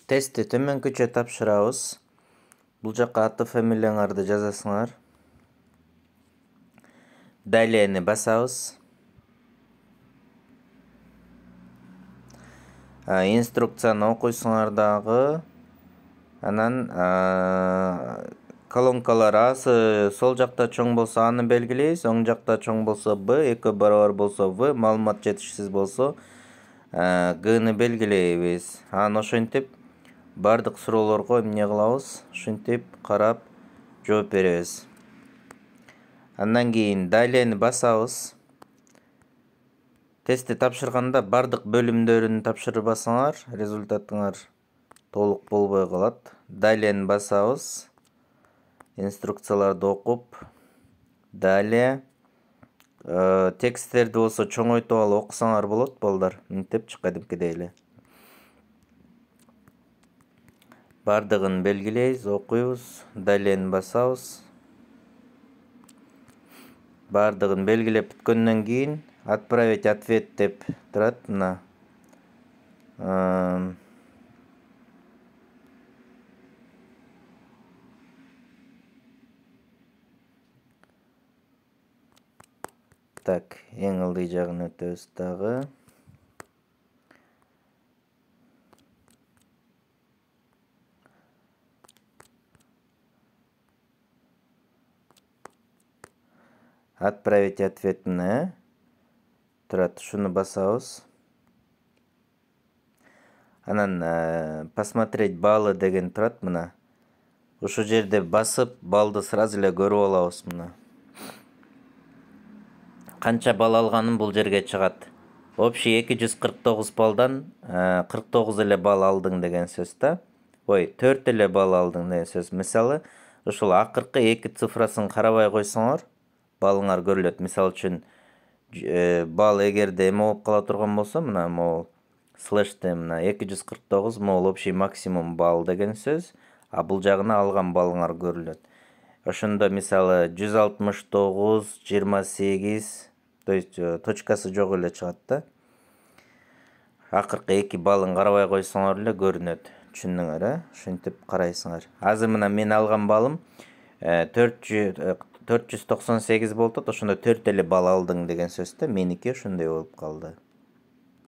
Тестти төмөнкүчө тапшырабыз. Бул жакка аты фамилияңарды жазасыңар. Далияны басабыз. Инструкцияны окуйсуңар дагы. Анан колонкалар асы сол жакта чоң болсо аны белгилейбиз, оң жакта чоң болсо Б, 2 барабар болсо В, маалымат жетишсиз болсо Г'ны белгилейбиз. Анан ошентип бардык суроолорго эмне кылабыз? Ушинтип карап жооп беребиз. Андан кийин далияны басабыз. Тестти тапшырганда бардык бөлүмдөрүн тапшырбасаңар, результатыңар толук болбой калат. Далияны басабыз. Инструкцияларды окуп, далее тексттерди болсо чоңойтуп алып окусаңар болот, балдар. Мынтип кадимкидей эле. Бардыгын белгилейбиз, окуйбуз, далияны басабыз. Бардыгын белгилеп бүткөндөн кийин отправить ответ деп турат мына. Так, эң ылдый жагын өтөбүз дагы. Отправить ответіне турат, шуну басабыз. Анан посмотреть баллы деген турат мына. Ошол жерде басып, балды сразу эле көрүп алабыз мына. Канча балл алганын бул жерге чыгат. Общий 249 балдан 49 эле балл алдың деген сөз да. Ой, 4 эле балл алдың деген сөз. Мисалы, ушул акыркы 2 цифрасын карабай койсоңор, балыңар көрүлөт. Мисалы үчүн балл эгерде эме болуп кала турган болсо, мына могул слэште мына 249 могул общий максимум балл деген сөз, а бул жагына алган балыңар көрүлөт. Ошондо мисалы 169, 28, то есть точкасы жок эле чыгат да. Акыркы 2 баллын карабай койсоңор эле көрүнөт. Түшүндүңөр, ушинтип карайсыңар. Азыр мына мен алган баллым 498 болуп, ошондо 4 эле балл алдың деген сөз да. Меники ошондой болуп калды.